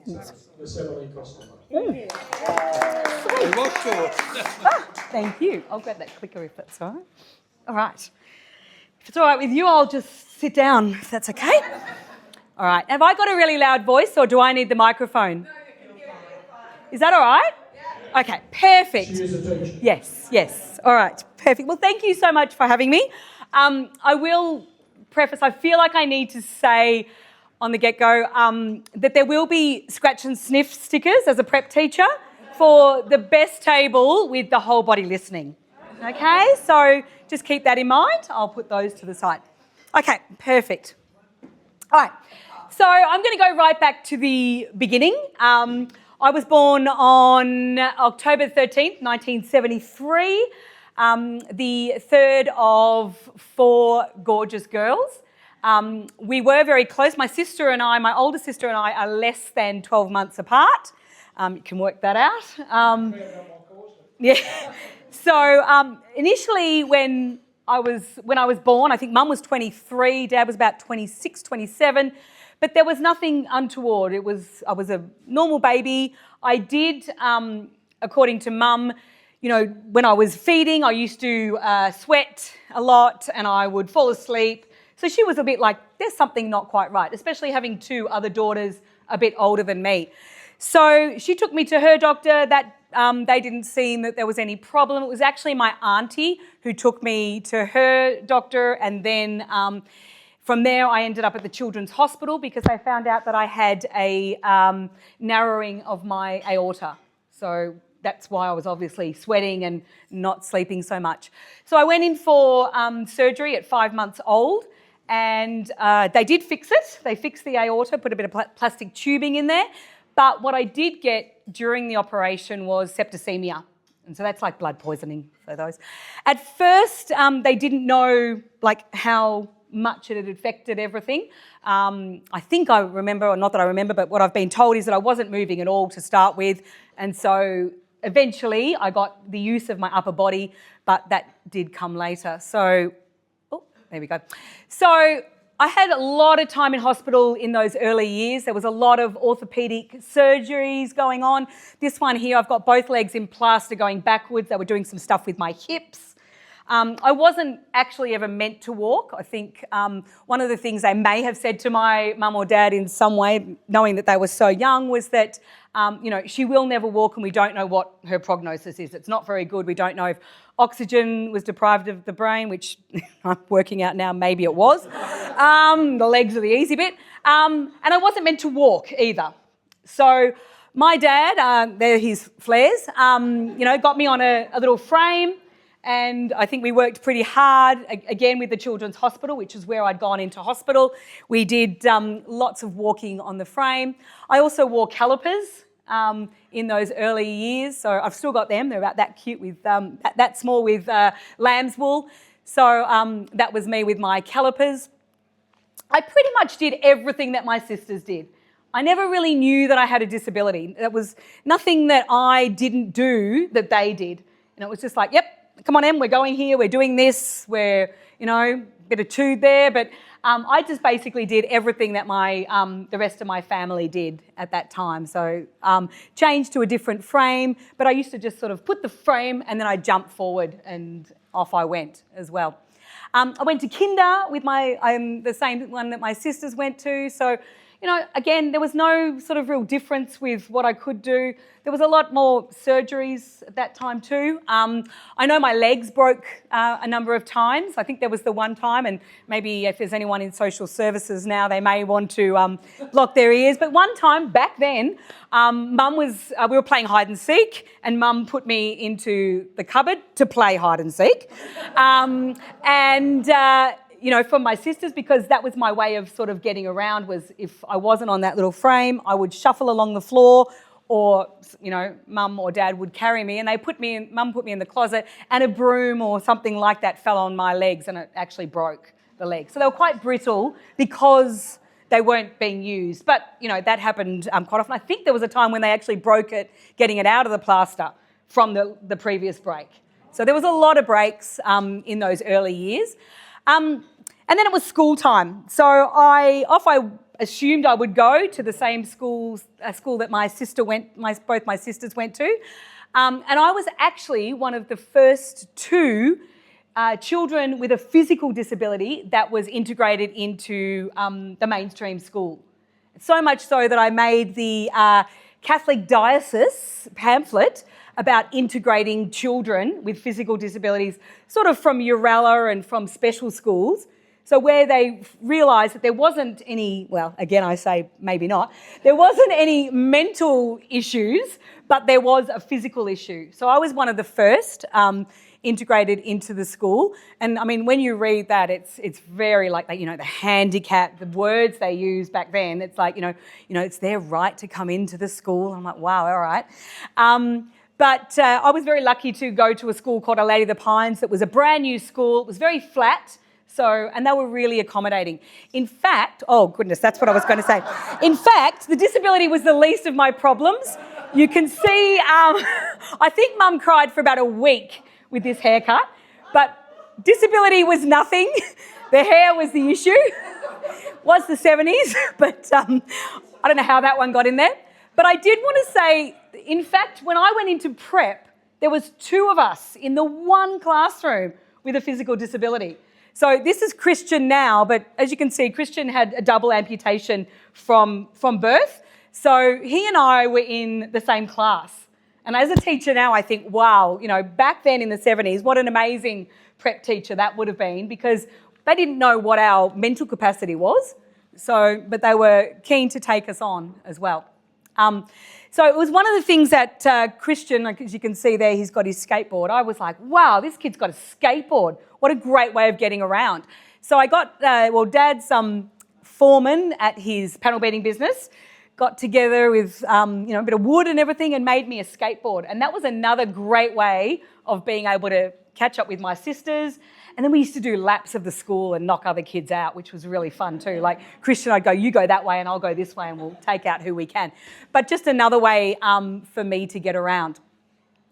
Costello. Thank you. I'll grab that clicker if that's all right. All right. If it's all right with you, I'll just sit down, if that's okay. All right. Have I got a really loud voice or do I need the microphone? Is that all right? Okay, perfect. She is a teacher. Yes. All right, perfect. Well, thank you so much for having me. I will preface, I feel like I need to say on the get-go that there will be scratch and sniff stickers as a prep teacher for the best table with the whole body listening. Okay, so just keep that in mind. I'll put those to the side. Okay, perfect. All right, so I'm going to go right back to the beginning. I was born on October 13th, 1973, the third of 4 gorgeous girls. We were very close. My older sister and I are less than 12 months apart. You can work that out. Yeah. So initially when I was born, I think Mum was 23, Dad was about 26, 27. But there was nothing untoward. I was a normal baby. I did, according to Mum, when I was feeding, I used to sweat a lot and I would fall asleep. So she was a bit like, there's something not quite right, especially having 2 other daughters a bit older than me. So she took me to her doctor. They didn't seem that there was any problem. It was actually my auntie who took me to her doctor, and then from there, I ended up at the Children's Hospital because they found out that I had a narrowing of my aorta. So that's why I was obviously sweating and not sleeping so much. So I went in for surgery at 5 months old, and they did fix it. They fixed the aorta, put a bit of plastic tubing in there. But what I did get during the operation was septicemia. And so that's like blood poisoning for those. At first, they didn't know how much it had affected everything. I think I remember, or not that I remember, but what I've been told is that I wasn't moving at all to start with. And so eventually I got the use of my upper body, but that did come later. So, there we go. So I had a lot of time in hospital in those early years. There was a lot of orthopaedic surgeries going on. This one here, I've got both legs in plaster going backwards. They were doing some stuff with my hips. I wasn't actually ever meant to walk. I think one of the things they may have said to my mum or dad in some way, knowing that they were so young, was that, she will never walk and we don't know what her prognosis is. It's not very good. We don't know if oxygen was deprived of the brain, which I'm working out now, maybe it was. The legs are the easy bit. And I wasn't meant to walk either. So my dad, they're his flares, got me on a little frame. And I think we worked pretty hard, again, with the Children's Hospital, which is where I'd gone into hospital. We did lots of walking on the frame. I also wore calipers in those early years. So I've still got them. They're about that cute with, that small with lamb's wool. So that was me with my calipers. I pretty much did everything that my sisters did. I never really knew that I had a disability. There was nothing that I didn't do that they did. And it was just like, yep, come on, Em, we're going here, we're doing this, we're, bit of tood there. But I just basically did everything that the rest of my family did at that time. So changed to a different frame, but I used to just sort of put the frame and then I jumped forward and off I went as well. I went to kinder with the same one that my sisters went to. So, again, there was no sort of real difference with what I could do. There was a lot more surgeries at that time too. I know my legs broke a number of times. I think there was the one time, and maybe if there's anyone in social services now, they may want to block their ears. But one time back then, we were playing hide and seek, and Mum put me into the cupboard to play hide and seek. From my sisters, because that was my way of sort of getting around, was if I wasn't on that little frame, I would shuffle along the floor, or, Mum or Dad would carry me, and Mum put me in the closet, and a broom or something like that fell on my legs and it actually broke the legs. So they were quite brittle because they weren't being used. But, that happened quite often. I think there was a time when they actually broke it, getting it out of the plaster from the previous break. So there was a lot of breaks in those early years. And then it was school time. So I assumed I would go to the same school that both my sisters went to. And I was actually one of the first two children with a physical disability that was integrated into the mainstream school. So much so that I made the Catholic diocese pamphlet about integrating children with physical disabilities, sort of from Urella and from special schools. So where they realised that there wasn't any, well, again, I say maybe not, there wasn't any mental issues, but there was a physical issue. So I was one of the first integrated into the school. And I mean, when you read that, it's very like that, the handicap, the words they use back then, it's like, it's their right to come into the school. I'm like, wow, all right. But I was very lucky to go to a school called Our Lady of the Pines that was a brand new school. It was very flat. And they were really accommodating. In fact, oh goodness, that's what I was going to say. In fact, the disability was the least of my problems. You can see, I think Mum cried for about a week with this haircut, but disability was nothing. The hair was the issue. Was the 70s, but I don't know how that one got in there. But I did want to say, in fact, when I went into prep, there was 2 of us in the one classroom with a physical disability. So this is Christian now, but as you can see, Christian had a double amputation from birth. So he and I were in the same class. And as a teacher now, I think, wow, back then in the 70s, what an amazing prep teacher that would have been, because they didn't know what our mental capacity was. But they were keen to take us on as well. So it was one of the things that Christian, as you can see there, he's got his skateboard. I was like, wow, this kid's got a skateboard. What a great way of getting around. So I got, Dad's foreman at his panel beating business, got together with, a bit of wood and everything and made me a skateboard. And that was another great way of being able to catch up with my sisters. And then we used to do laps of the school and knock other kids out, which was really fun too. Like Christian, I'd go, you go that way and I'll go this way and we'll take out who we can. But just another way for me to get around.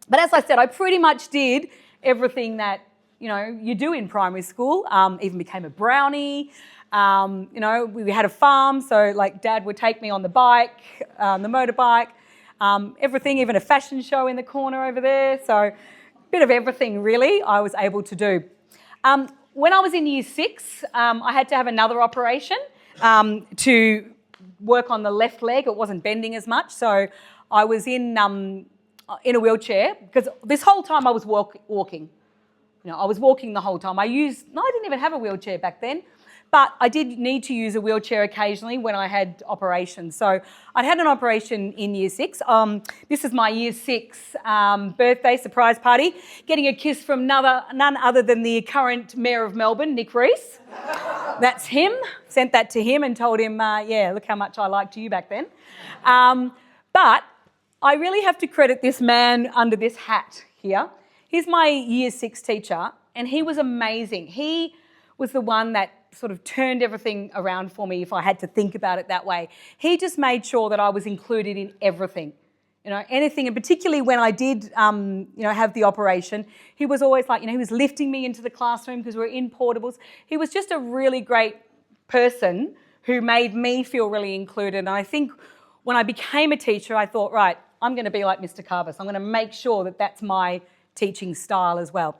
But as I said, I pretty much did everything that, you do in primary school, even became a brownie. We had a farm, so like Dad would take me on the bike, the motorbike, everything, even a fashion show in the corner over there. So a bit of everything really I was able to do. When I was in year 6, I had to have another operation to work on the left leg. It wasn't bending as much, so I was in a wheelchair because this whole time I was walking. I was walking the whole time. I didn't even have a wheelchair back then, but I did need to use a wheelchair occasionally when I had operations. So I'd had an operation in year 6. This is my year 6 birthday surprise party, getting a kiss from none other than the current Mayor of Melbourne, Nick Rees. That's him. Sent that to him and told him, look how much I liked you back then. But I really have to credit this man under this hat here. He's my year 6 teacher, and he was amazing. He was the one that sort of turned everything around for me if I had to think about it that way. He just made sure that I was included in everything, anything, and particularly when I did, have the operation, he was always like, he was lifting me into the classroom because we were in portables. He was just a really great person who made me feel really included. And I think when I became a teacher, I thought, right, I'm going to be like Mr. Carbus. I'm going to make sure that that's my teaching style as well.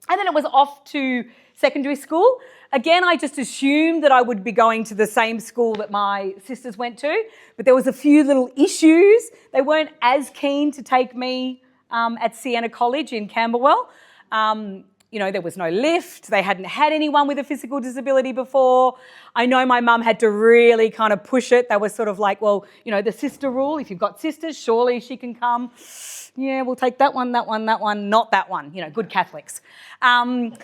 And then it was off to secondary school. Again, I just assumed that I would be going to the same school that my sisters went to, but there was a few little issues. They weren't as keen to take me at Siena College in Camberwell. There was no lift. They hadn't had anyone with a physical disability before. I know my mum had to really kind of push it. They were sort of like, well, the sister rule, if you've got sisters, surely she can come. Yeah, we'll take that one, not that one, good Catholics. But,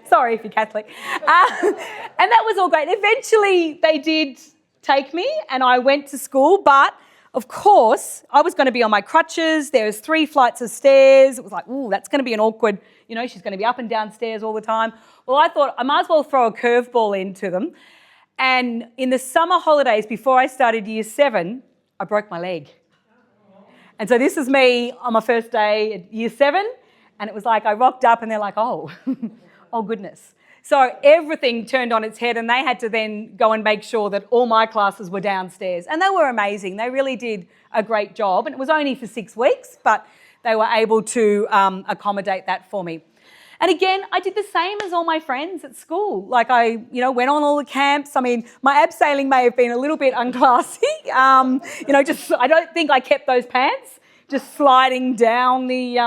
sorry if you're Catholic. And that was all great. Eventually they did take me and I went to school, but of course, I was going to be on my crutches. There was 3 flights of stairs. It was like, ooh, that's going to be an awkward, she's going to be up and down stairs all the time. Well, I thought I might as well throw a curveball into them. And in the summer holidays before I started year 7, I broke my leg. And so this is me on my first day at year 7. And it was like I rocked up and they're like, oh, Oh, goodness. So everything turned on its head, and they had to then go and make sure that all my classes were downstairs. And they were amazing. They really did a great job. And it was only for 6 weeks, but they were able to accommodate that for me. And again, I did the same as all my friends at school. Like I, went on all the camps. I mean, my abseiling may have been a little bit unclassy. I don't think I kept those pants, just sliding down the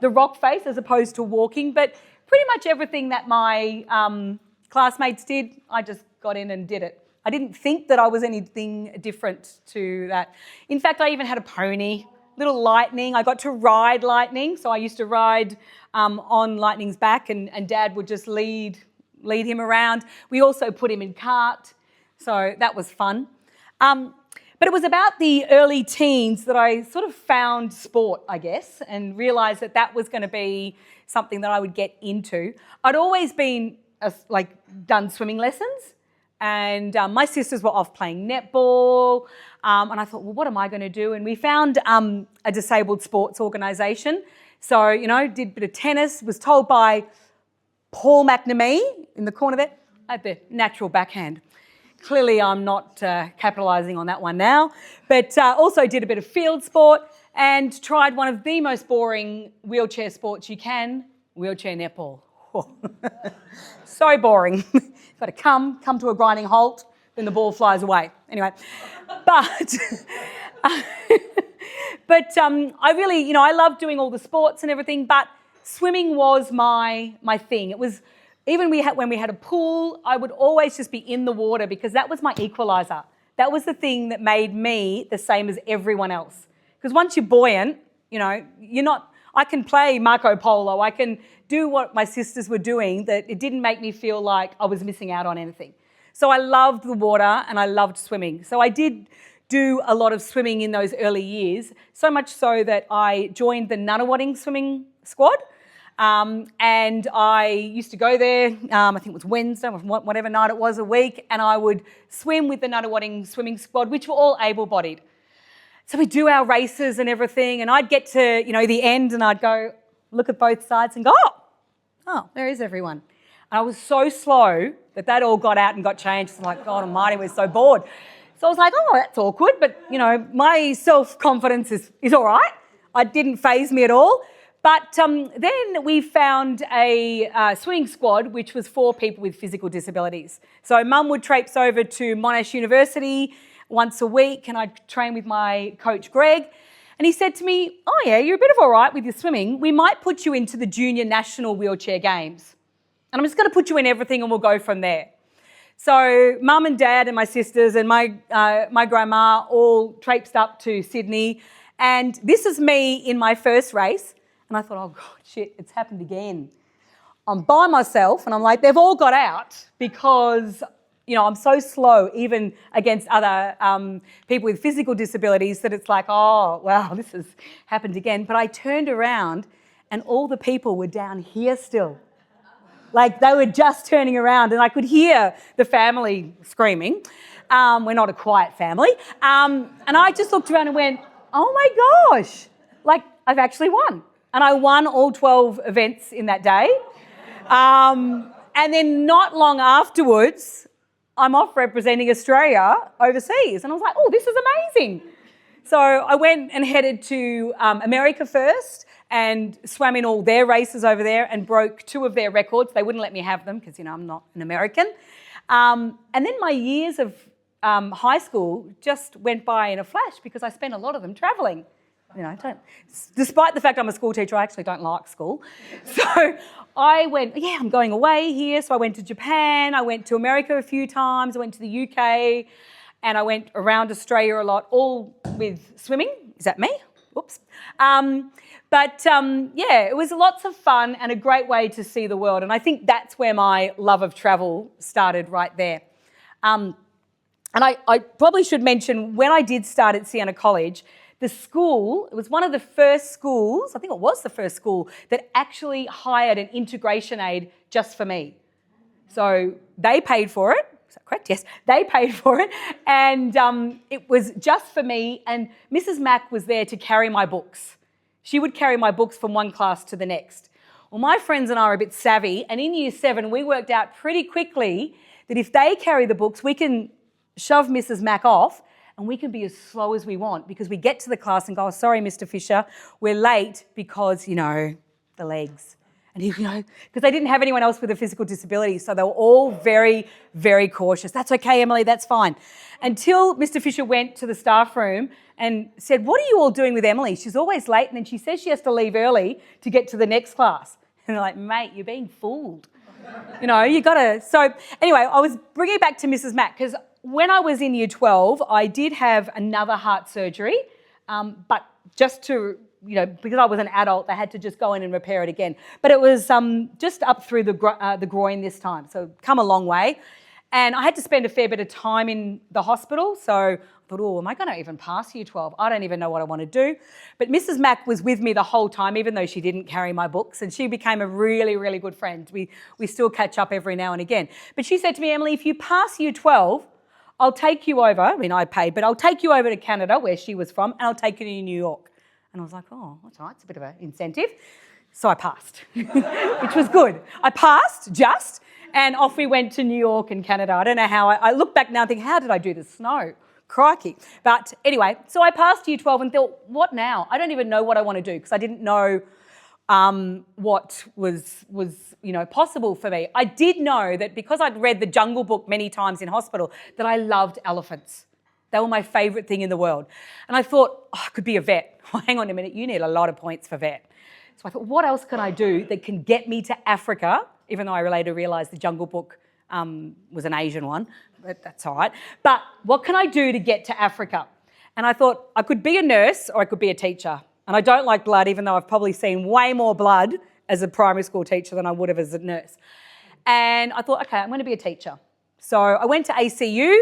rock face as opposed to walking. But pretty much everything that my classmates did, I just got in and did it. I didn't think that I was anything different to that. In fact, I even had a pony, little Lightning. I got to ride Lightning, so I used to ride on Lightning's back, and Dad would just lead him around. We also put him in cart, so that was fun. But it was about the early teens that I sort of found sport, I guess, and realised that that was going to be something that I would get into. I'd always been done swimming lessons, and my sisters were off playing netball, and I thought, well, what am I going to do? And we found a disabled sports organisation. So, did a bit of tennis, was told by Paul McNamee in the corner there, at the natural backhand. Clearly I'm not capitalising on that one now, but also did a bit of field sport and tried one of the most boring wheelchair sports you can, wheelchair netball. So boring. You've got to come to a grinding halt, then the ball flies away. Anyway, but I really, I loved doing all the sports and everything, but swimming was my thing. It was, even when we had a pool, I would always just be in the water because that was my equaliser. That was the thing that made me the same as everyone else. Because once you're buoyant, you're not, I can play Marco Polo, I can do what my sisters were doing, that it didn't make me feel like I was missing out on anything. So I loved the water and I loved swimming. So I did do a lot of swimming in those early years, so much so that I joined the Nunawading swimming squad. And I used to go there, I think it was Wednesday, whatever night it was a week, and I would swim with the Nunawading swimming squad, which were all able-bodied. So we'd do our races and everything, and I'd get to, the end, and I'd go look at both sides and go, oh, there is everyone. And I was so slow that all got out and got changed. It's like, God almighty, we're so bored. So I was like, oh, that's awkward, but, my self-confidence is all right. It didn't faze me at all. But then we found a swimming squad which was for people with physical disabilities. So Mum would traipse over to Monash University once a week and I'd train with my coach Greg. And he said to me, oh yeah, you're a bit of all right with your swimming. We might put you into the Junior National Wheelchair Games. And I'm just going to put you in everything and we'll go from there. So Mum and Dad and my sisters and my grandma all traipsed up to Sydney. And this is me in my first race. And I thought, oh, God, shit, it's happened again. I'm by myself and I'm like, they've all got out because, I'm so slow even against other people with physical disabilities that it's like, oh, wow, this has happened again. But I turned around and all the people were down here still. Like they were just turning around and I could hear the family screaming. We're not a quiet family. And I just looked around and went, oh, my gosh, like I've actually won. And I won all 12 events in that day. And then not long afterwards, I'm off representing Australia overseas. And I was like, oh, this is amazing. So I went and headed to America first and swam in all their races over there and broke 2 of their records. They wouldn't let me have them because, I'm not an American. And then my years of high school just went by in a flash because I spent a lot of them travelling. Despite the fact I'm a school teacher, I actually don't like school. So I went, I'm going away here. So I went to Japan, I went to America a few times, I went to the UK, and I went around Australia a lot, all with swimming. Is that me? Oops. It was lots of fun and a great way to see the world. And I think that's where my love of travel started right there. And I probably should mention, when I did start at Siena College, the school, it was one of the first schools, I think it was the first school, that actually hired an integration aid just for me. So they paid for it. Is that correct? Yes, they paid for it. And it was just for me. And Mrs. Mack was there to carry my books. She would carry my books from one class to the next. Well, my friends and I are a bit savvy, and in year 7, we worked out pretty quickly that if they carry the books, we can shove Mrs. Mack off and we can be as slow as we want, because we get to the class and go, oh, sorry, Mr. Fisher, we're late because, the legs. And because they didn't have anyone else with a physical disability, so they were all very, very cautious. That's okay, Emily, that's fine. Until Mr. Fisher went to the staff room and said, what are you all doing with Emily? She's always late, and then she says she has to leave early to get to the next class. And they're like, mate, you're being fooled. You got to... So anyway, I was bringing it back to Mrs. Mack, because when I was in year 12, I did have another heart surgery, but just to... because I was an adult, they had to just go in and repair it again. But it was just up through the groin this time, so come a long way. And I had to spend a fair bit of time in the hospital, so I thought, oh, am I going to even pass year 12? I don't even know what I want to do. But Mrs. Mack was with me the whole time, even though she didn't carry my books, and she became a really, really good friend. We still catch up every now and again. But she said to me, Emily, if you pass year 12, I'll take you over. I mean, I paid, but I'll take you over to Canada, where she was from, and I'll take you to New York. And I was like, oh, that's all right, it's a bit of an incentive. So I passed, which was good. I passed, and off we went to New York and Canada. I don't know how, I look back now and think, how did I do the snow? Crikey. But anyway, so I passed year 12 and thought, what now? I don't even know what I want to do, because I didn't know what was possible for me. I did know that because I'd read The Jungle Book many times in hospital, that I loved elephants. They were my favourite thing in the world. And I thought, I could be a vet. Well, hang on a minute, you need a lot of points for vet. So I thought, what else can I do that can get me to Africa, even though I later realised The Jungle Book was an Asian one, but that's all right. But what can I do to get to Africa? And I thought I could be a nurse or I could be a teacher. And I don't like blood, even though I've probably seen way more blood as a primary school teacher than I would have as a nurse. And I thought, okay, I'm going to be a teacher. So I went to ACU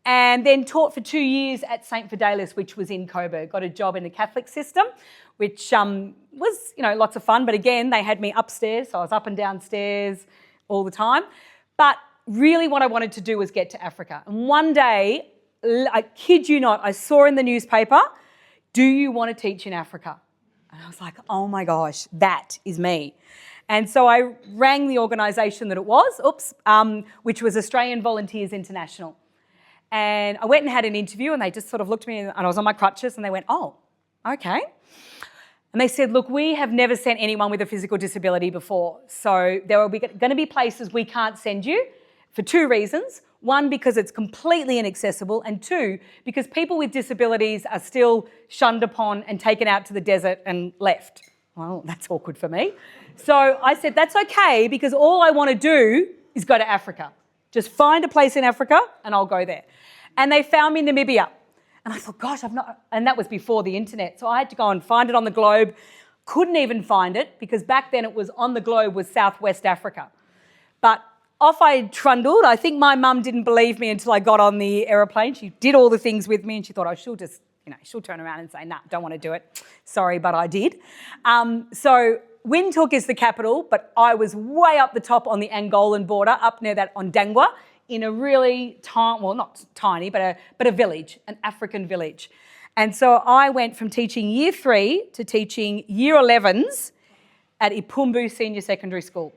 and then taught for 2 years at St. Fidelis, which was in Coburg. Got a job in the Catholic system, which was, lots of fun. But again, they had me upstairs, so I was up and downstairs all the time. But really what I wanted to do was get to Africa. And one day, I kid you not, I saw in the newspaper, do you want to teach in Africa? And I was like, oh my gosh, that is me. And so I rang the organisation that it was, which was Australian Volunteers International. And I went and had an interview, and they just sort of looked at me, and I was on my crutches, and they went, oh, okay. And they said, look, we have never sent anyone with a physical disability before, so there are going to be places we can't send you for 2 reasons. 1, because it's completely inaccessible, and 2, because people with disabilities are still shunned upon and taken out to the desert and left. Well, that's awkward for me. So I said, that's okay, because all I want to do is go to Africa. Just find a place in Africa and I'll go there. And they found me Namibia. And I thought, gosh, and that was before the internet. So I had to go and find it on the globe. Couldn't even find it, because back then it was on the globe was Southwest Africa. But off I trundled. I think my mum didn't believe me until I got on the aeroplane. She did all the things with me and she thought, oh, she'll just, she'll turn around and say, nah, don't want to do it. Sorry, but I did. So Windhoek is the capital, but I was way up the top on the Angolan border, up near that on Dangwa, in a really tiny, well, not tiny, but a village, an African village. And so I went from teaching year 3 to teaching year 11s at Ipumbu Senior Secondary School.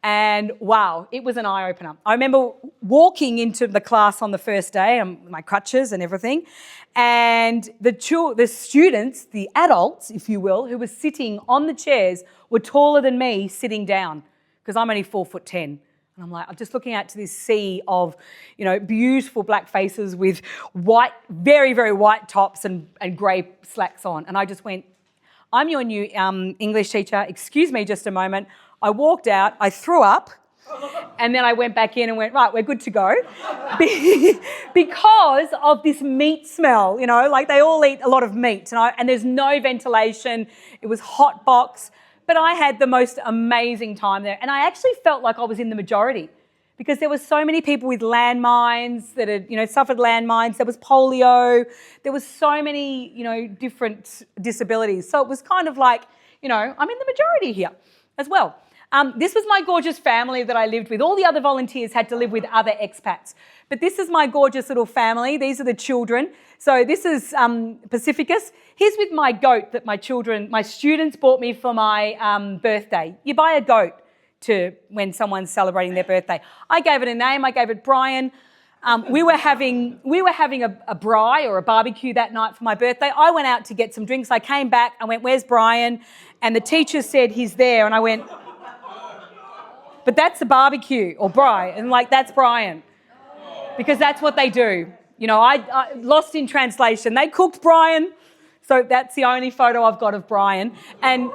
And wow, it was an eye-opener. I remember walking into the class on the first day, my crutches and everything, and the students, the adults, if you will, who were sitting on the chairs were taller than me sitting down, because I'm only 4'10". And I'm like, I'm just looking out to this sea of, beautiful black faces with white, very, very white tops and grey slacks on. And I just went, I'm your new English teacher. Excuse me just a moment. I walked out, I threw up, and then I went back in and went, right, we're good to go. Because of this meat smell, like they all eat a lot of meat, and there's no ventilation. It was hot box. But I had the most amazing time there. And I actually felt like I was in the majority, because there were so many people with landmines that had, suffered landmines. There was polio. There was so many, different disabilities. So it was kind of like, I'm in the majority here as well. This was my gorgeous family that I lived with. All the other volunteers had to live with other expats. But this is my gorgeous little family. These are the children. So this is Pacificus. Here's with my goat that my students bought me for my birthday. You buy a goat when someone's celebrating their birthday. I gave it a name. I gave it Brian. We were having a braai or a barbecue that night for my birthday. I went out to get some drinks. I came back. I went, "Where's Brian?" And the teacher said, "He's there." And I went, "But that's a barbecue or braai." And that's Brian. Because that's what they do. I lost in translation. They cooked Brian. So that's the only photo I've got of Brian. And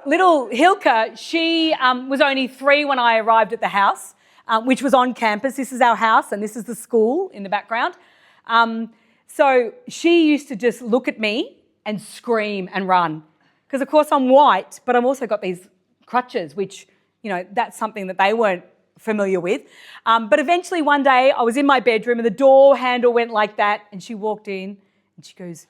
little Hilka, she was only 3 when I arrived at the house, which was on campus. This is our house and this is the school in the background. So she used to just look at me and scream and run. Because, of course, I'm white, but I've also got these crutches, which, that's something that they weren't familiar with. But eventually one day I was in my bedroom and the door handle went like that and she walked in and she goes,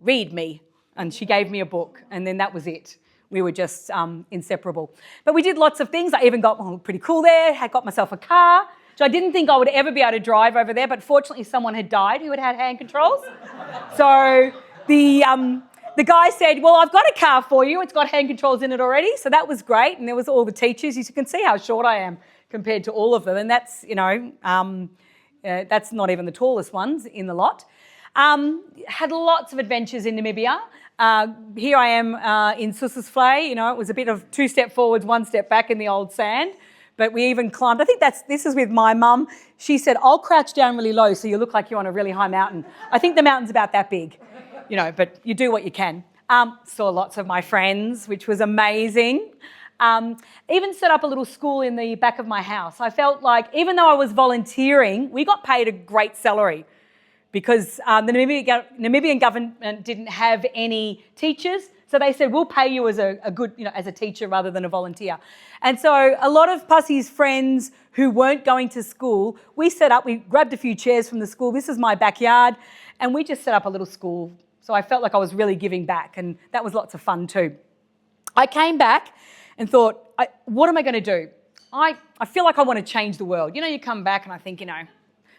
"Read me." And she gave me a book and then that was it. We were just inseparable. But we did lots of things. I even got pretty cool there. I got myself a car, which I didn't think I would ever be able to drive over there, but fortunately someone had died who had had hand controls. So the guy said, "Well, I've got a car for you. It's got hand controls in it already." So that was great. And there was all the teachers. You can see how short I am compared to all of them. And that's, that's not even the tallest ones in the lot. Had lots of adventures in Namibia. Here I am in Sossusvlei. It was a bit of 2 step forwards, 1 step back in the old sand. But we even climbed. I think this is with my mum. She said, "I'll crouch down really low so you look like you're on a really high mountain." I think the mountain's about that big, but you do what you can. Saw lots of my friends, which was amazing. Even set up a little school in the back of my house. I felt like even though I was volunteering, we got paid a great salary because the Namibian government didn't have any teachers. So they said, "We'll pay you as a good, as a teacher rather than a volunteer." And so a lot of Pussy's friends who weren't going to school, we grabbed a few chairs from the school. This is my backyard. And we just set up a little school. So I felt like I was really giving back and that was lots of fun too. I came back and thought, what am I going to do? I feel like I want to change the world. You come back and I think,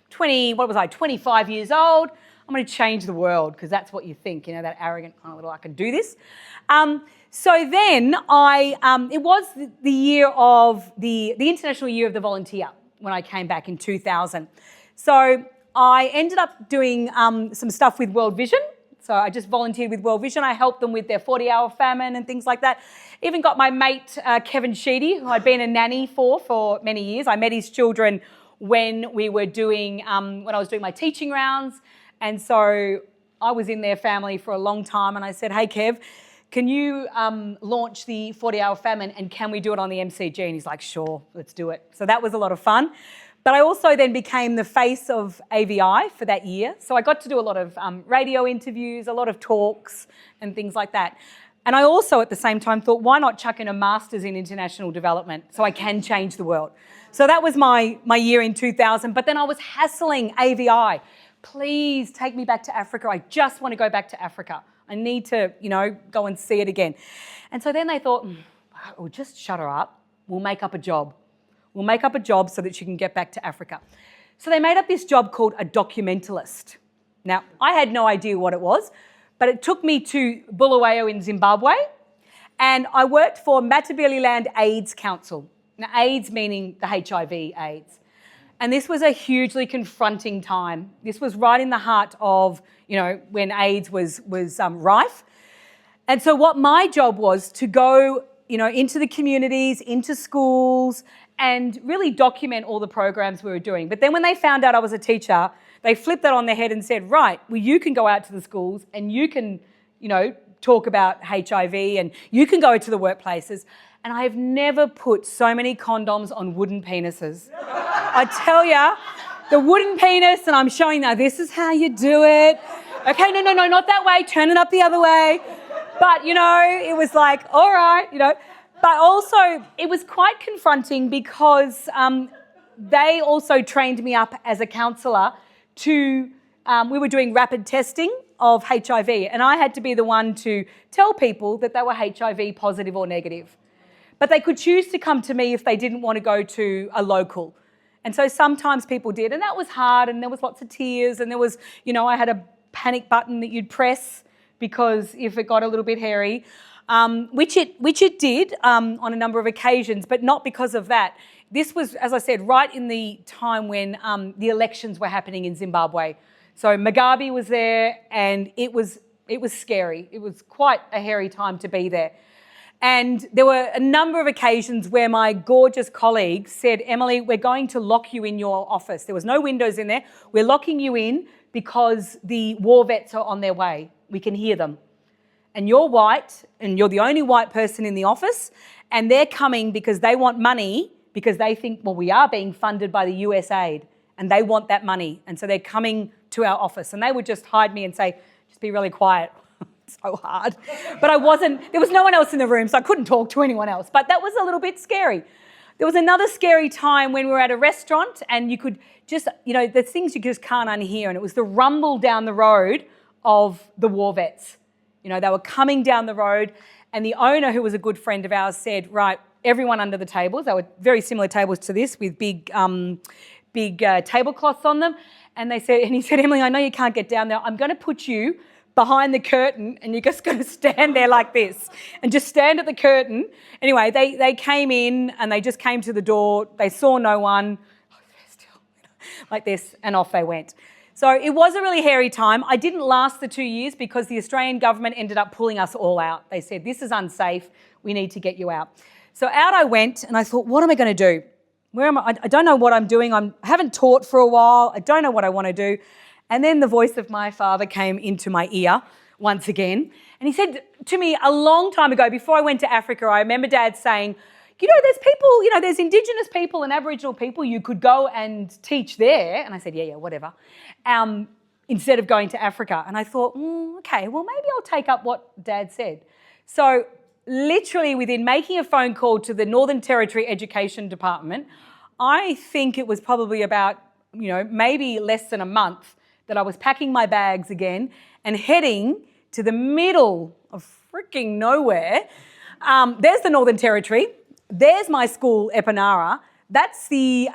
25 years old, I'm going to change the world because that's what you think, that arrogant kind of little, I can do this. So then it was the year of the International Year of the Volunteer when I came back in 2000. So I ended up doing some stuff with World Vision. So I just volunteered with World Vision. I helped them with their 40-hour famine and things like that. Even got my mate, Kevin Sheedy, who I'd been a nanny for many years. I met his children when we were when I was doing my teaching rounds. And so I was in their family for a long time. And I said, "Hey, Kev, can you launch the 40-hour famine and can we do it on the MCG?" And he's like, "Sure, let's do it." So that was a lot of fun. But I also then became the face of AVI for that year. So I got to do a lot of radio interviews, a lot of talks and things like that. And I also at the same time thought, why not chuck in a master's in international development so I can change the world? So that was my year in 2000. But then I was hassling AVI. "Please take me back to Africa. I just want to go back to Africa. I need to, go and see it again." And so then they thought, "Oh, just shut her up. We'll make up a job. We'll make up a job so that she can get back to Africa." So they made up this job called a documentalist. Now, I had no idea what it was, but it took me to Bulawayo in Zimbabwe, and I worked for Matabeleland AIDS Council. Now, AIDS meaning the HIV AIDS. And this was a hugely confronting time. This was right in the heart of, when AIDS was rife. And so what my job was to go, into the communities, into schools, and really document all the programs we were doing. But then when they found out I was a teacher, they flipped that on their head and said, "Right, well, you can go out to the schools and you can, talk about HIV and you can go to the workplaces." And I have never put so many condoms on wooden penises. I tell you, the wooden penis, and I'm showing now, this is how you do it. Okay, no, not that way, turn it up the other way. But, it was like, all right, But also, it was quite confronting because they also trained me up as a counsellor to, we were doing rapid testing of HIV, and I had to be the one to tell people that they were HIV positive or negative. But they could choose to come to me if they didn't want to go to a local. And so sometimes people did, and that was hard, and there was lots of tears, and there was, I had a panic button that you'd press because if it got a little bit hairy, which it did on a number of occasions, but not because of that. This was, as I said, right in the time when the elections were happening in Zimbabwe. So Mugabe was there, and it was scary. It was quite a hairy time to be there. And there were a number of occasions where my gorgeous colleagues said, Emily, we're going to lock you in your office. There was no windows in there. We're locking you in because the war vets are on their way. We can hear them. And you're white, and you're the only white person in the office, and they're coming because they want money, because they think, well, we are being funded by the US aid, and they want that money. And so they're coming to our office. And they would just hide me and say, just be really quiet. So hard. But there was no one else in the room, so I couldn't talk to anyone else. But that was a little bit scary. There was another scary time when we were at a restaurant and you could just, the things you just can't unhear, and it was the rumble down the road of the war vets. They were coming down the road, and the owner, who was a good friend of ours, said, right, everyone under the tables. They were very similar tables to this with big tablecloths on them. And he said, Emily, I know you can't get down there. I'm going to put you behind the curtain, and you're just going to stand there like this and just stand at the curtain. Anyway, they came in and they just came to the door. They saw no one, like this, and off they went. So it was a really hairy time. I didn't last the 2 years because the Australian government ended up pulling us all out. They said, this is unsafe. We need to get you out. So out I went, and I thought, what am I going to do? Where am I? I don't know what I'm doing. I haven't taught for a while. I don't know what I want to do. And then the voice of my father came into my ear once again. And he said to me a long time ago, before I went to Africa, I remember Dad saying, there's people, there's Indigenous people and Aboriginal people you could go and teach there. And I said, yeah, whatever, instead of going to Africa. And I thought, okay, well, maybe I'll take up what Dad said. So literally within making a phone call to the Northern Territory Education Department, I think it was probably about, maybe less than a month, that I was packing my bags again and heading to the middle of freaking nowhere. There's the Northern Territory. There's my school, Epinara. That's the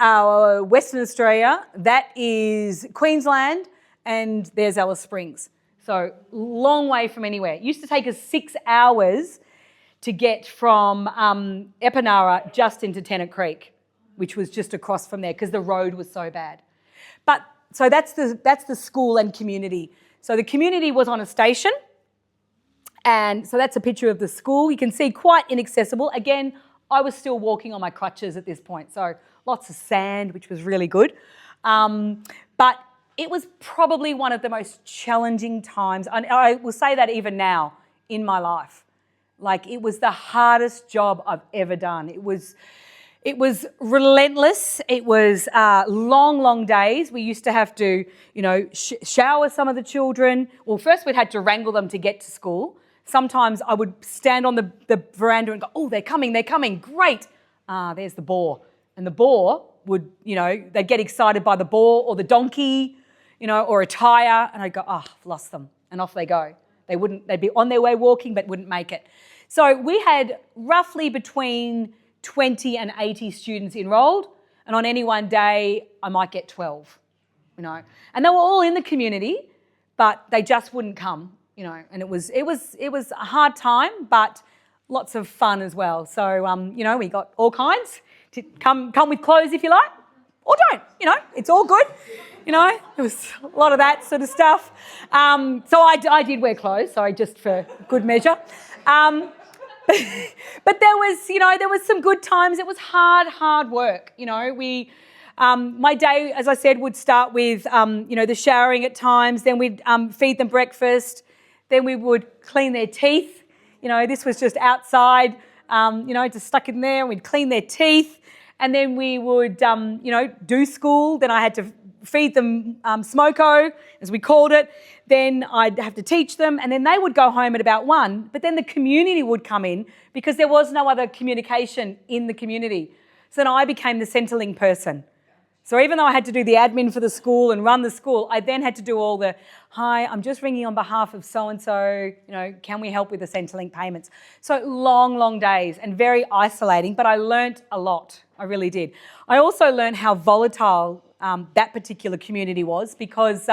Western Australia. That is Queensland. And there's Alice Springs. So long way from anywhere. It used to take us 6 hours to get from Epinara just into Tennant Creek, which was just across from there because the road was so bad. So that's the school and community. So the community was on a station, and so that's a picture of the school. You can see quite inaccessible. Again, I was still walking on my crutches at this point, so lots of sand, which was really good. But it was probably one of the most challenging times, and I will say that even now in my life. Like, it was the hardest job I've ever done. It was relentless. It was long days. We used to have to, shower some of the children. Well, first we'd had to wrangle them to get to school. Sometimes I would stand on the veranda and go, oh, they're coming, great. There's the boar. And the boar would, they'd get excited by the boar or the donkey, or a tyre, and I'd go, oh, I've lost them. And off they go. They'd be on their way walking but wouldn't make it. So we had roughly between 20 and 80 students enrolled, and on any one day I might get 12, and they were all in the community, but they just wouldn't come, and it was a hard time, but lots of fun as well. So we got all kinds to come with clothes if you like, or don't, it's all good. There was a lot of that sort of stuff. So I did wear clothes, sorry, just for good measure. But there was some good times. It was hard work. My day, as I said, would start with, the showering at times. Then we'd feed them breakfast. Then we would clean their teeth. This was just outside, just stuck in there. We'd clean their teeth. And then we would, do school. Then I had to feed them smoko, as we called it. Then I'd have to teach them, and then they would go home at about 1. But then the community would come in because there was no other communication in the community. So then I became the Centrelink person. So even though I had to do the admin for the school and run the school, I then had to do all the, hi, I'm just ringing on behalf of so-and-so, can we help with the Centrelink payments? So long, long days and very isolating, but I learnt a lot. I really did. I also learned how volatile that particular community was because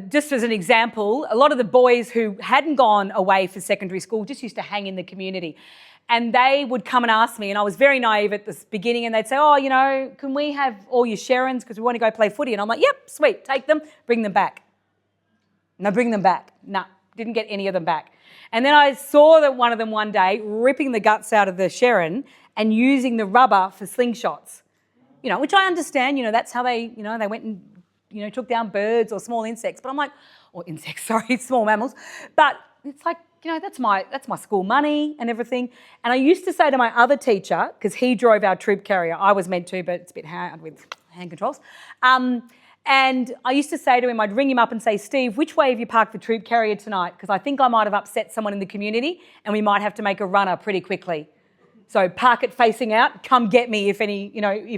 just as an example, a lot of the boys who hadn't gone away for secondary school just used to hang in the community. And they would come and ask me, and I was very naive at the beginning, and they'd say, can we have all your Sharons because we want to go play footy? And I'm like, yep, sweet, take them, bring them back. No, bring them back. No, didn't get any of them back. And then I saw that one of them one day ripping the guts out of the Sharon and using the rubber for slingshots, which I understand, that's how they, they went and, took down birds or small insects. But I'm like, small mammals. But it's like, that's my school money and everything. And I used to say to my other teacher, because he drove our troop carrier, I was meant to, but it's a bit hard with hand controls. And I used to say to him, I'd ring him up and say, Steve, which way have you parked the troop carrier tonight? Because I think I might have upset someone in the community and we might have to make a runner pretty quickly. So park it facing out, come get me if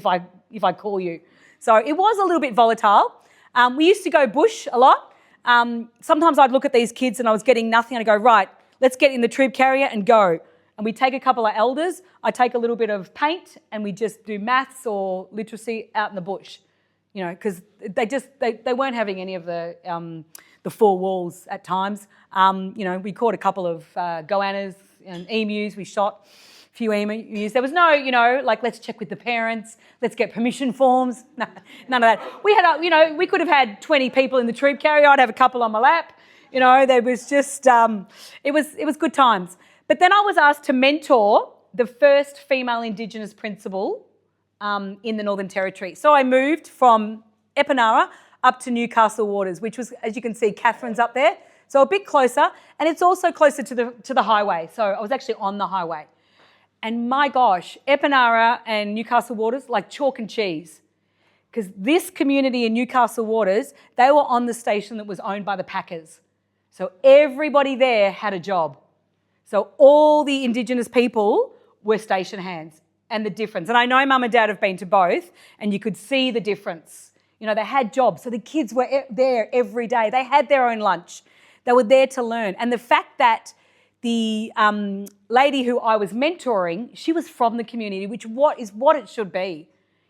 I call you. So it was a little bit volatile. We used to go bush a lot. Sometimes I'd look at these kids and I was getting nothing and I'd go, right, let's get in the troop carrier and go. And we'd take a couple of elders, I'd take a little bit of paint and we'd just do maths or literacy out in the bush, because they weren't having any of the four walls at times. We caught a couple of goannas and emus, we shot a few emus. There was no, let's check with the parents, let's get permission forms. No, none of that. We had, we could have had 20 people in the troop carrier. I'd have a couple on my lap. There was just, it was good times. But then I was asked to mentor the first female Indigenous principal in the Northern Territory. So I moved from Epinara up to Newcastle Waters, which was, as you can see, Catherine's up there. So a bit closer, and it's also closer to the highway. So I was actually on the highway. And my gosh, Epinara and Newcastle Waters, like chalk and cheese. Because this community in Newcastle Waters, they were on the station that was owned by the Packers. So everybody there had a job. So all the Indigenous people were station hands, and the difference. And I know Mum and Dad have been to both, and you could see the difference. They had jobs. So the kids were there every day. They had their own lunch. They were there to learn. And the fact that the lady who I was mentoring, she was from the community, which is what it should be.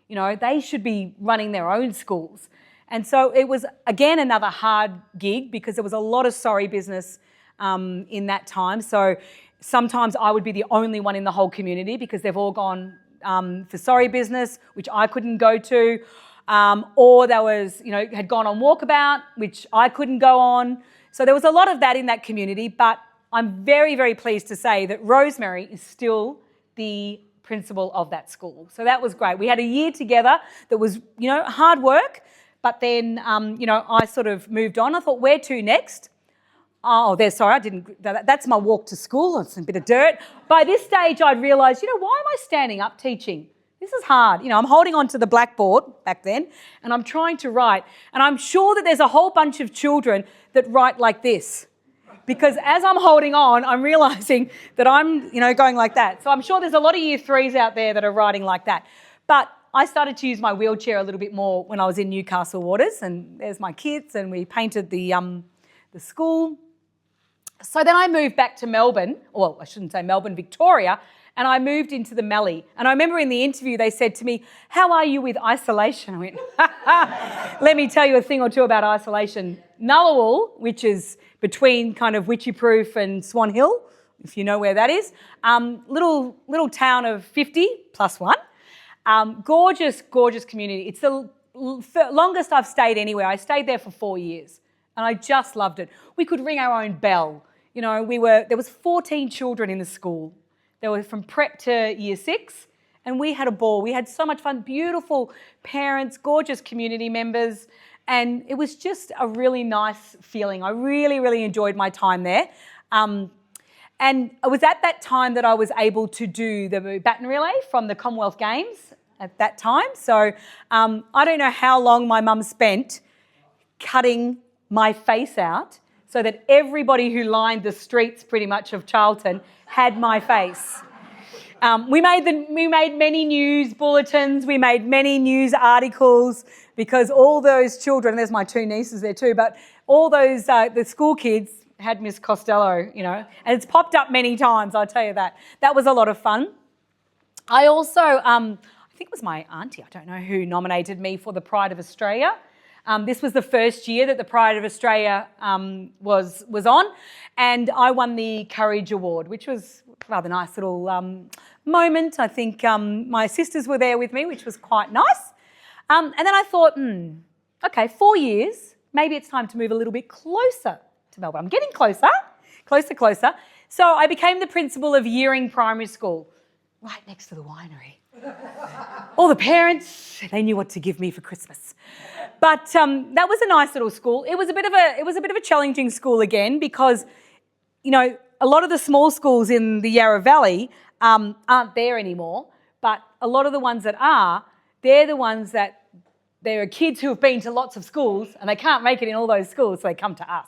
They should be running their own schools. And so it was, again, another hard gig because there was a lot of sorry business in that time. So sometimes I would be the only one in the whole community because they've all gone for sorry business, which I couldn't go to, or there was, had gone on walkabout, which I couldn't go on. So there was a lot of that in that community, but I'm very, very pleased to say that Rosemary is still the principal of that school. So that was great. We had a year together that was, hard work, but then, I sort of moved on. I thought, where to next? That's my walk to school. It's a bit of dirt. By this stage, I'd realised, why am I standing up teaching? This is hard. I'm holding on to the blackboard back then and I'm trying to write. And I'm sure that there's a whole bunch of children that write like this. Because as I'm holding on, I'm realising that I'm, going like that. So I'm sure there's a lot of year threes out there that are writing like that. But I started to use my wheelchair a little bit more when I was in Newcastle Waters, and there's my kids, and we painted the school. So then I moved back to Melbourne, well, I shouldn't say Melbourne, Victoria, and I moved into the Mallee. And I remember in the interview they said to me, how are you with isolation? I went, let me tell you a thing or two about isolation. Ngunnawal, which is between kind of Witchyproof and Swan Hill, if you know where that is, little town of 50 plus one. Gorgeous, gorgeous community. It's the longest I've stayed anywhere. I stayed there for 4 years and I just loved it. We could ring our own bell. There was 14 children in the school. They were from prep to year 6 and we had a ball. We had so much fun, beautiful parents, gorgeous community members, and it was just a really nice feeling. I really, really enjoyed my time there. And it was at that time that I was able to do the baton relay from the Commonwealth Games at that time. So I don't know how long my mum spent cutting my face out so that everybody who lined the streets pretty much of Charlton had my face. We made many news bulletins, we made many news articles, because all those children, there's my two nieces there too, but all those, the school kids had Miss Costello, you know, and it's popped up many times, I'll tell you that. That was a lot of fun. I also, I think it was my auntie, I don't know who, nominated me for the Pride of Australia. This was the first year that the Pride of Australia was on, and I won the Courage Award, which was a rather nice little moment. I think my sisters were there with me, which was quite nice. And then I thought, okay, 4 years, maybe it's time to move a little bit closer to Melbourne. I'm getting closer. So I became the principal of Yearing Primary School, right next to the winery. All the parents, they knew what to give me for Christmas. But that was a nice little school. It was a bit of a challenging school again, because, you know, a lot of the small schools in the Yarra Valley aren't there anymore, but a lot of the ones that are, they're the ones that there are kids who have been to lots of schools and they can't make it in all those schools, so they come to us.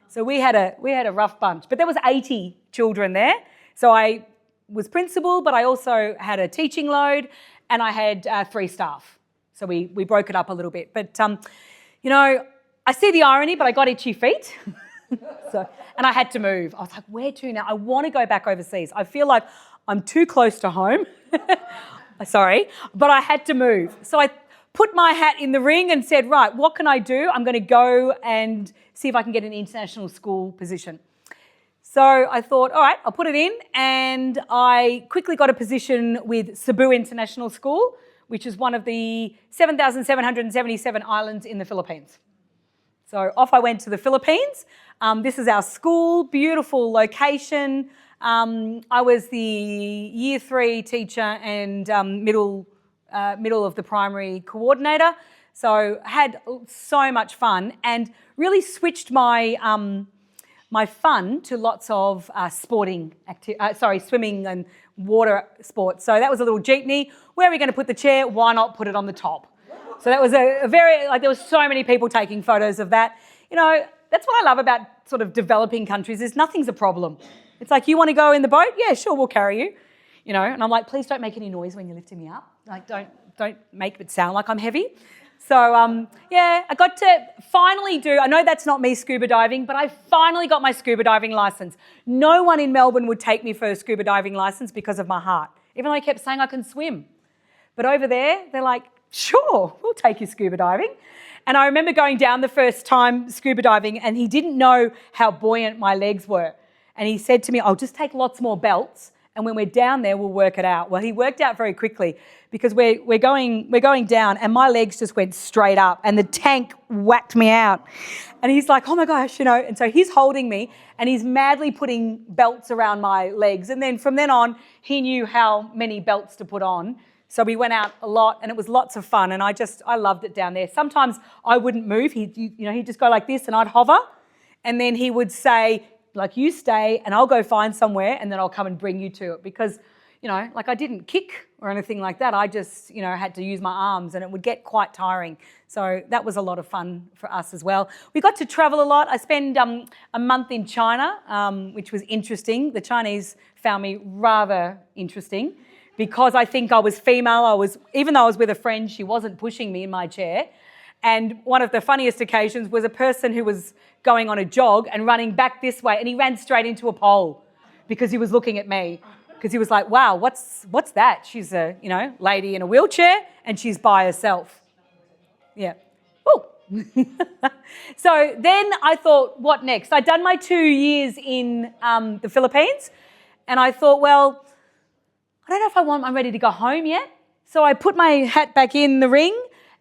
So we had a rough bunch, but there was 80 children there. So I was principal, but I also had a teaching load, and I had 3 staff. So we broke it up a little bit. But, you know, I see the irony, but I got itchy feet. And I had to move. I was like, where to now? I want to go back overseas. I feel like I'm too close to home. Sorry, but I had to move. So I put my hat in the ring and said, right, what can I do? I'm going to go and see if I can get an international school position. So I thought, all right, I'll put it in, and I quickly got a position with Cebu International School, which is one of the 7,777 islands in the Philippines. So off I went to the Philippines. This is our school, beautiful location. I was the Year 3 teacher and middle of the primary coordinator. So had so much fun, and really switched my fun to lots of swimming and water sports. So that was a little jeepney. Where are we going to put the chair? Why not put it on the top? So that was a very, there was so many people taking photos of that. You know, that's what I love about sort of developing countries, is nothing's a problem. It's like, you want to go in the boat? Yeah, sure, we'll carry you. You know, and I'm like, please don't make any noise when you're lifting me up. Like, don't make it sound like I'm heavy. So, yeah, I got to finally I know that's not me scuba diving, but I finally got my scuba diving licence. No one in Melbourne would take me for a scuba diving licence because of my heart, even though I kept saying I can swim. But over there, they're like, sure, we'll take you scuba diving. And I remember going down the first time scuba diving, and he didn't know how buoyant my legs were. And he said to me, I'll just take lots more belts, and when we're down there, we'll work it out. Well, he worked out very quickly, because we're going down, and my legs just went straight up, and the tank whacked me out. And he's like, oh my gosh, you know, and so he's holding me, and he's madly putting belts around my legs. And then from then on, he knew how many belts to put on. So we went out a lot, and it was lots of fun, and I loved it down there. Sometimes I wouldn't move. He'd just go like this, and I'd hover, and then he would say, like, you stay, and I'll go find somewhere, and then I'll come and bring you to it. Because, you know, like, I didn't kick or anything like that. I just, you know, had to use my arms, and it would get quite tiring. So that was a lot of fun for us as well. We got to travel a lot. I spent a month in China, which was interesting. The Chinese found me rather interesting, because I think I was female. Even though I was with a friend, she wasn't pushing me in my chair. And one of the funniest occasions was a person who was going on a jog and running back this way, and he ran straight into a pole because he was looking at me, because he was like, wow, what's that? She's a, you know, lady in a wheelchair, and she's by herself. Yeah. Oh. So then I thought, what next? I'd done my 2 years in the Philippines, and I thought, well, I don't know if I'm ready to go home yet. So I put my hat back in the ring,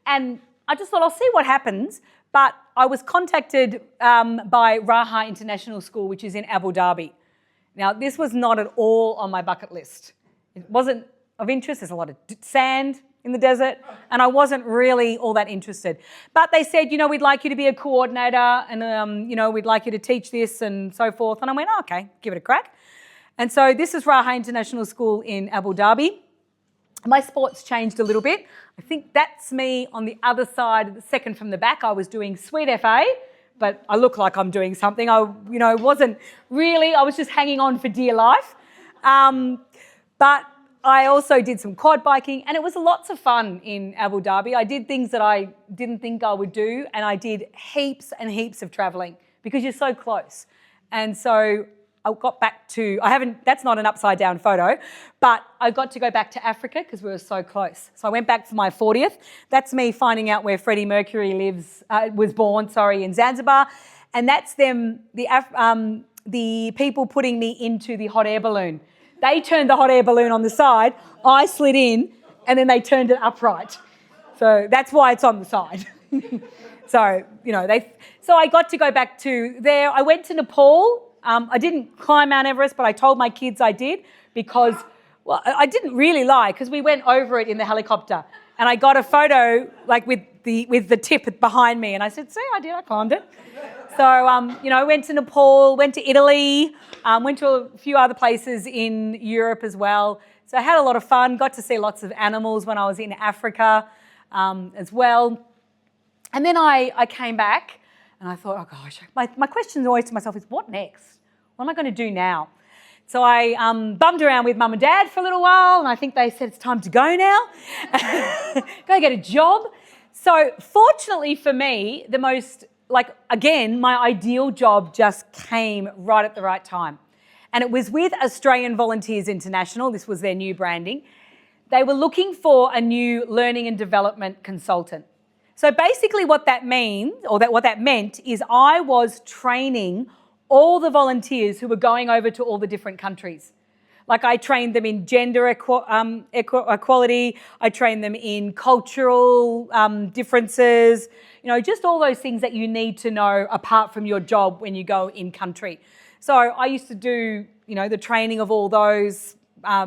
and I just thought, I'll see what happens. But I was contacted by Raha International School, which is in Abu Dhabi. Now, this was not at all on my bucket list. It wasn't of interest. There's a lot of sand in the desert, and I wasn't really all that interested. But they said, you know, we'd like you to be a coordinator, and, you know, we'd like you to teach this and so forth. And I went, oh, okay, give it a crack. And so this is Raha International School in Abu Dhabi. My sports changed a little bit. I think that's me on the other side, the second from the back. I was doing Sweet FA, but I look like I'm doing something. wasn't really. I was just hanging on for dear life. But I also did some quad biking, and it was lots of fun in Abu Dhabi. I did things that I didn't think I would do, and I did heaps and heaps of travelling because you're so close. And so I got back to, that's not an upside down photo, but I got to go back to Africa because we were so close. So I went back for my 40th. That's me finding out where Freddie Mercury was born, in Zanzibar. And that's them, the people putting me into the hot air balloon. They turned the hot air balloon on the side, I slid in, and then they turned it upright. So that's why it's on the side. So, so I got to go back to there. I went to Nepal. I didn't climb Mount Everest, but I told my kids I did because, I didn't really lie because we went over it in the helicopter, and I got a photo with the tip behind me, and I said, "See, I did. I climbed it." So, I went to Nepal, went to Italy, went to a few other places in Europe as well. So I had a lot of fun. Got to see lots of animals when I was in Africa as well. And then I came back. And I thought, oh gosh, my question always to myself is, what next? What am I going to do now? So I bummed around with mum and dad for a little while, and I think they said it's time to go now. Go get a job. So fortunately for me, my ideal job just came right at the right time. And it was with Australian Volunteers International. This was their new branding. They were looking for a new learning and development consultant. So basically what that means, what that meant is I was training all the volunteers who were going over to all the different countries. I trained them in gender equality, I trained them in cultural differences, just all those things that you need to know apart from your job when you go in country. So I used to do, the training of all those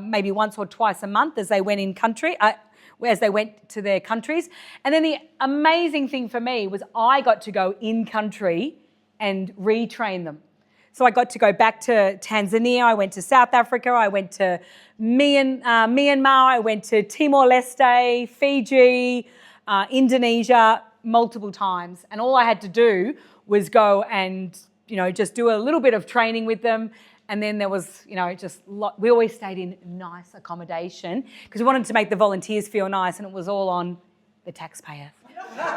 maybe once or twice a month as they went in country. As they went to their countries. And then the amazing thing for me was I got to go in country and retrain them. So I got to go back to Tanzania, I went to South Africa, I went to Myanmar, I went to Timor-Leste, Fiji, Indonesia, multiple times. And all I had to do was go and, just do a little bit of training with them. And then there was, we always stayed in nice accommodation because we wanted to make the volunteers feel nice, and it was all on the taxpayer.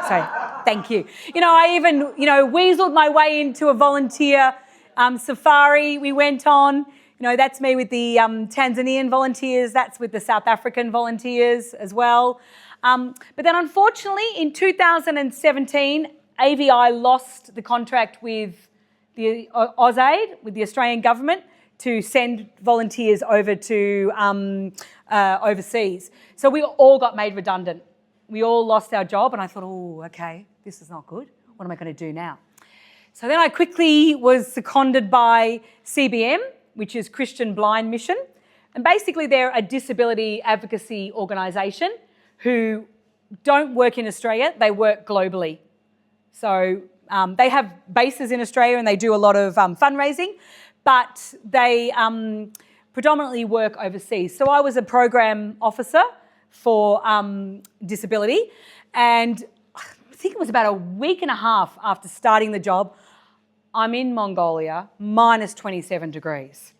So thank you. I even, weaseled my way into a volunteer safari we went on. That's me with the Tanzanian volunteers. That's with the South African volunteers as well. But then unfortunately in 2017, AVI lost the contract with the AusAid, with the Australian government, to send volunteers over to overseas. So we all got made redundant. We all lost our job, and I thought, oh, okay, this is not good. What am I going to do now? So then I quickly was seconded by CBM, which is Christian Blind Mission. And basically they're a disability advocacy organisation who don't work in Australia, they work globally. So they have bases in Australia and they do a lot of fundraising, but they predominantly work overseas. So I was a program officer for disability, and I think it was about a week and a half after starting the job, I'm in Mongolia, minus 27 degrees.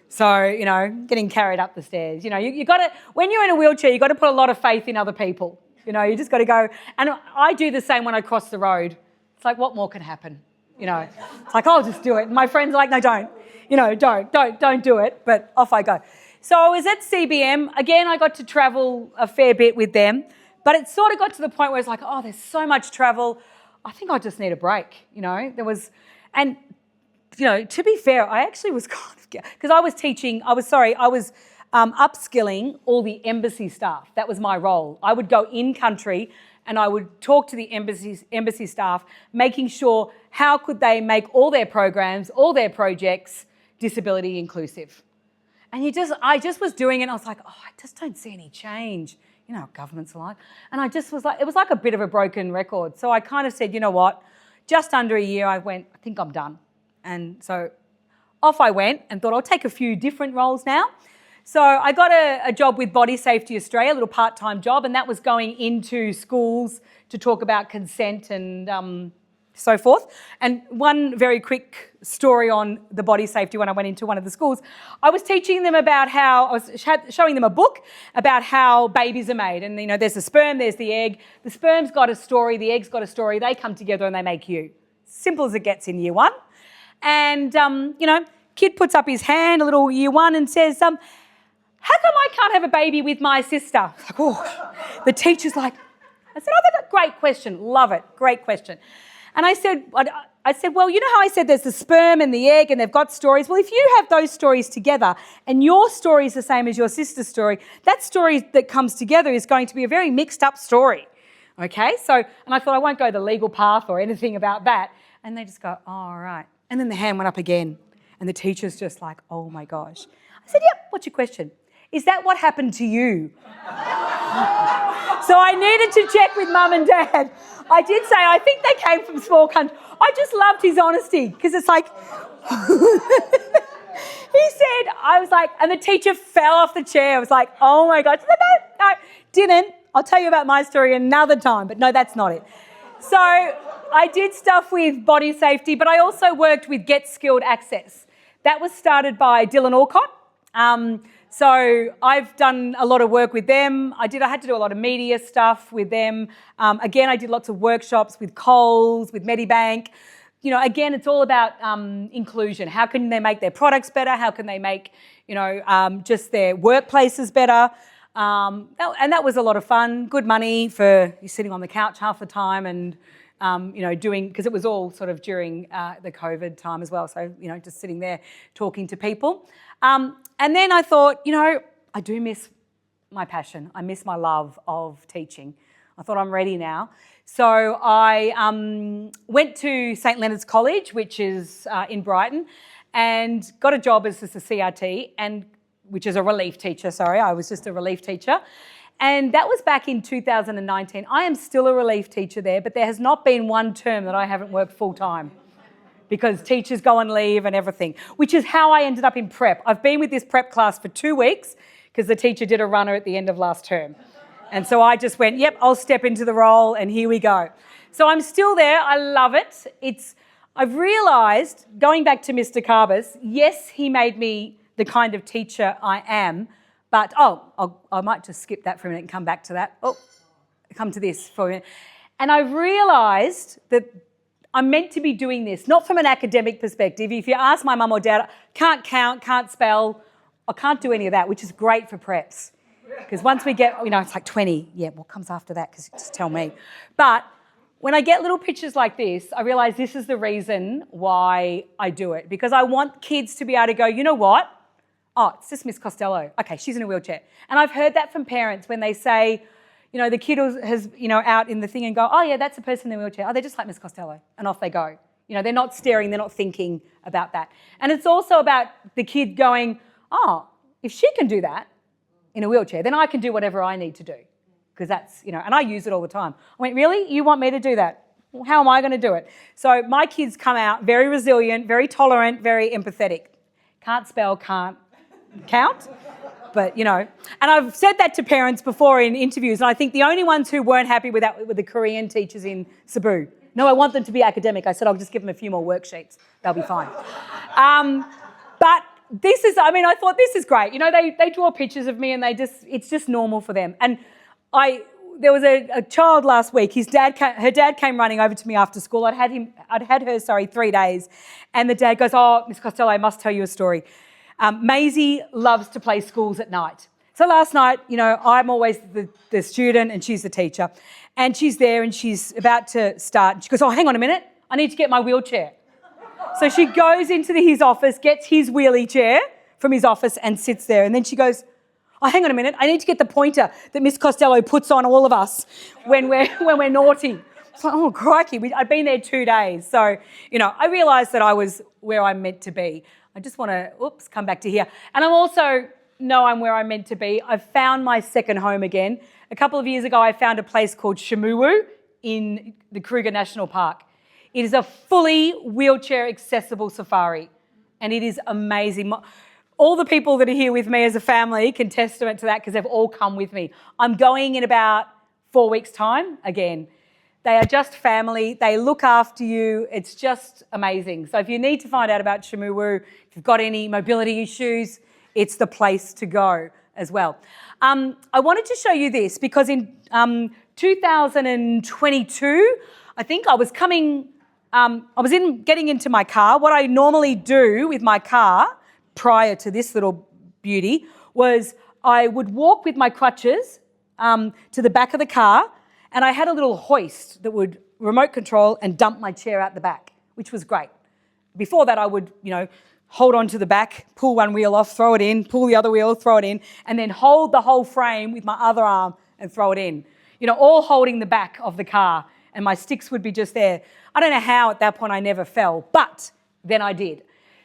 So, getting carried up the stairs. You got to, when you're in a wheelchair, you got to put a lot of faith in other people. You just got to go. And I do the same when I cross the road. It's like, what more can happen? It's like, I'll just do it. And my friends are like, no, don't. Don't do it. But off I go. So I was at CBM. Again, I got to travel a fair bit with them. But it sort of got to the point where it's like, oh, there's so much travel. I think I just need a break. There was, and, to be fair, I actually was kind of, because I was teaching, I was upskilling all the embassy staff. That was my role. I would go in country and I would talk to the embassy staff, making sure how could they make all their programs, all their projects disability inclusive. And I just was doing it and I was like, oh, I just don't see any change. What governments are like. And I just was like, it was like a bit of a broken record. So I kind of said, you know what, just under a year I went, I think I'm done. And so off I went and thought I'll take a few different roles now. So I got a job with Body Safety Australia, a little part-time job, and that was going into schools to talk about consent and so forth. And one very quick story on the body safety when I went into one of the schools, I was teaching them about I was showing them a book about how babies are made. And, there's the sperm, there's the egg. The sperm's got a story, the egg's got a story. They come together and they make you. Simple as it gets in year one. And, kid puts up his hand, a little year one, and says, how come I can't have a baby with my sister? Like, oh, the teacher's like, I said, that's a great question. Love it. Great question. And I said, well, you know how I said there's the sperm and the egg and they've got stories? Well, if you have those stories together and your story is the same as your sister's story, that story that comes together is going to be a very mixed up story. Okay? So, and I thought I won't go the legal path or anything about that. And they just go, oh, all right. And then the hand went up again. And the teacher's just like, oh my gosh. I said, yep, what's your question? Is that what happened to you? So I needed to check with mum and dad. I did say, I think they came from small country. I just loved his honesty because it's like, he said, I was like, and the teacher fell off the chair. I was like, oh my God. No, didn't. I'll tell you about my story another time, but no, that's not it. So I did stuff with body safety, but I also worked with Get Skilled Access. That was started by Dylan Alcott. So I've done a lot of work with them. I had to do a lot of media stuff with them. Again, I did lots of workshops with Coles, with Medibank. Again, it's all about inclusion. How can they make their products better? How can they make, just their workplaces better? And that was a lot of fun. Good money for you sitting on the couch half the time and, doing, because it was all sort of during the COVID time as well. So, just sitting there talking to people. And then I thought, I do miss my passion. I miss my love of teaching. I thought I'm ready now. So I went to St Leonard's College, which is in Brighton, and got a job as a CRT, which is a relief teacher, sorry. I was just a relief teacher. And that was back in 2019. I am still a relief teacher there, but there has not been one term that I haven't worked full time, because teachers go on leave and everything, which is how I ended up in prep. I've been with this prep class for 2 weeks because the teacher did a runner at the end of last term. And so I just went, yep, I'll step into the role and here we go. So I'm still there. I love it. I've realised, going back to Mr. Carbis, yes, he made me the kind of teacher I am, but, I might just skip that for a minute and come back to that. Come to this for a minute. And I've realised that I'm meant to be doing this, not from an academic perspective. If you ask my mum or dad, can't count, can't spell, I can't do any of that, which is great for preps. Because once we get, it's like 20, yeah, what comes after that? Because just tell me. But when I get little pictures like this, I realise this is the reason why I do it. Because I want kids to be able to go, you know what? Oh, it's just Miss Costello. Okay, she's in a wheelchair. And I've heard that from parents when they say, the kid has, out in the thing and go, oh, yeah, that's a person in a wheelchair. Oh, they're just like Miss Costello. And off they go. They're not staring, they're not thinking about that. And it's also about the kid going, oh, if she can do that in a wheelchair, then I can do whatever I need to do. Because that's, and I use it all the time. I went, really? You want me to do that? Well, how am I going to do it? So my kids come out very resilient, very tolerant, very empathetic. Can't spell, can't count. But, and I've said that to parents before in interviews, and I think the only ones who weren't happy with that were the Korean teachers in Cebu. No, I want them to be academic. I said, I'll just give them a few more worksheets. They'll be fine. But I thought this is great. They draw pictures of me and it's just normal for them. And there was a child last week, her dad came running over to me after school. I'd had her 3 days. And the dad goes, oh, Miss Costello, I must tell you a story. Maisie loves to play schools at night. So last night, I'm always the student and she's the teacher. And she's there and she's about to start. And she goes, oh, hang on a minute. I need to get my wheelchair. So she goes into his office, gets his wheelie chair from his office and sits there. And then she goes, oh, hang on a minute. I need to get the pointer that Miss Costello puts on all of us when we're naughty. It's like, oh, crikey. I'd been there 2 days. So, I realised that I was where I'm meant to be. I just want to, come back to here. And I'm also know I'm where I'm meant to be. I've found my second home again. A couple of years ago, I found a place called Shamuwu in the Kruger National Park. It is a fully wheelchair accessible safari and it is amazing. All the people that are here with me as a family can testament to that because they've all come with me. I'm going in about 4 weeks' time again. They are just family. They look after you. It's just amazing. So if you need to find out about Shamuwu, if you've got any mobility issues, it's the place to go as well. I wanted to show you this because in 2022, I think I was getting into my car. What I normally do with my car prior to this little beauty was I would walk with my crutches to the back of the car, and I had a little hoist that would remote control and dump my chair out the back, which was great. Before that, I would, hold on to the back, pull one wheel off, throw it in, pull the other wheel, throw it in, and then hold the whole frame with my other arm and throw it in. All holding the back of the car, and my sticks would be just there. I don't know how at that point I never fell, but then I did.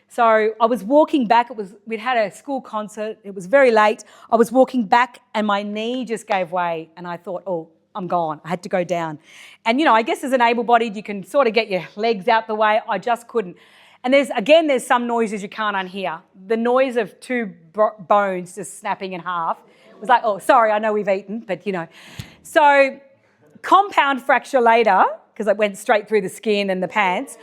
So I was walking back. We'd had a school concert. It was very late. I was walking back and my knee just gave way, and I thought, oh, I'm gone. I had to go down. And, I guess as an able-bodied, you can sort of get your legs out the way. I just couldn't. And there's some noises you can't unhear. The noise of two bones just snapping in half. It was like, oh, sorry, I know we've eaten, but So compound fracture later, because it went straight through the skin and the pants.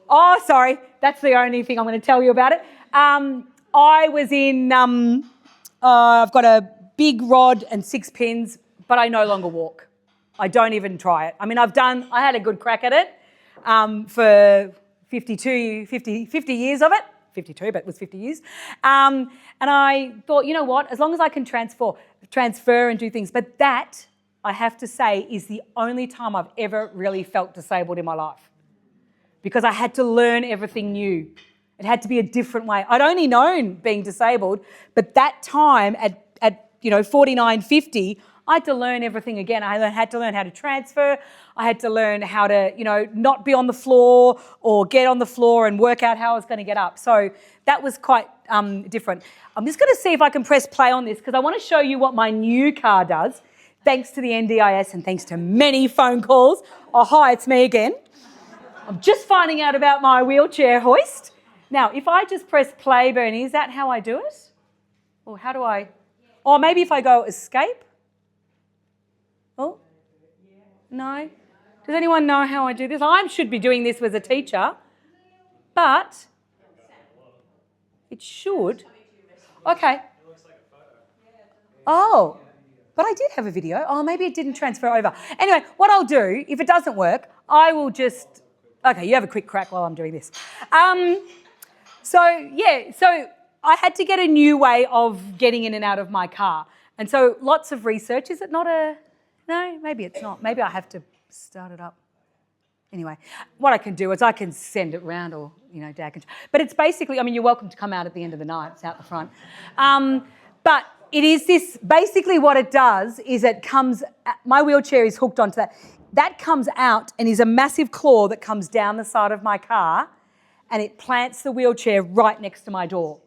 Oh, sorry, that's the only thing I'm going to tell you about it. I was in, I've got a big rod and 6 pins, but I no longer walk. I don't even try it. I mean, I had a good crack at it for 50 years of it. 52, but it was 50 years. And I thought, you know what, as long as I can transfer and do things. But that, I have to say, is the only time I've ever really felt disabled in my life, because I had to learn everything new. It had to be a different way. I'd only known being disabled, but that time at 49, 50, I had to learn everything again. I had to learn how to transfer. I had to learn how to, not be on the floor or get on the floor and work out how I was going to get up. So that was quite different. I'm just going to see if I can press play on this because I want to show you what my new car does, thanks to the NDIS and thanks to many phone calls. Oh, hi, it's me again. I'm just finding out about my wheelchair hoist. Now, if I just press play, Bernie, is that how I do it? Or how do I? Or maybe if I go escape? Oh, no. Does anyone know how I do this? I should be doing this as a teacher, but it should. Okay. Oh, but I did have a video. Oh, maybe it didn't transfer over. Anyway, what I'll do, if it doesn't work, I will just... Okay, you have a quick crack while I'm doing this. So I had to get a new way of getting in and out of my car. And so lots of research. Is it not a... No, maybe it's not. Maybe I have to start it up. Anyway, what I can do is I can send it round or, Dad can... But it's basically, you're welcome to come out at the end of the night. It's out the front. But it is this... Basically what it does is it comes... My wheelchair is hooked onto that. That comes out and is a massive claw that comes down the side of my car and it plants the wheelchair right next to my door.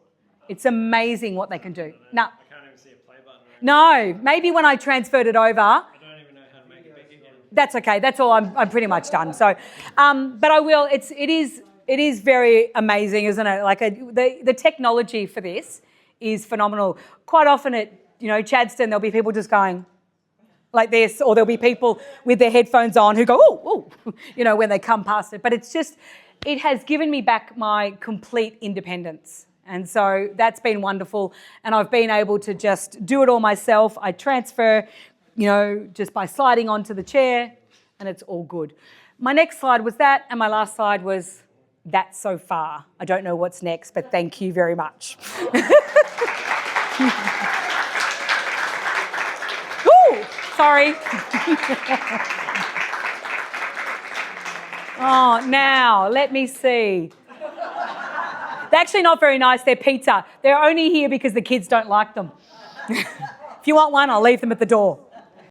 It's amazing what they can do. No. I can't even see a play button. No, maybe when I transferred it over... I don't even know how to make it big again. That's okay. That's all. I'm pretty much done. So, but I will. It is very amazing, isn't it? Like the technology for this is phenomenal. Quite often at Chadstone, there'll be people just going like this, or there'll be people with their headphones on who go oh, when they come past it. But it has given me back my complete independence. And so that's been wonderful. And I've been able to just do it all myself. I transfer, just by sliding onto the chair, and it's all good. My next slide was that, and my last slide was that so far. I don't know what's next, but thank you very much. Ooh, sorry. Oh, now, let me see. They're actually not very nice. They're pizza. They're only here because the kids don't like them. If you want one, I'll leave them at the door.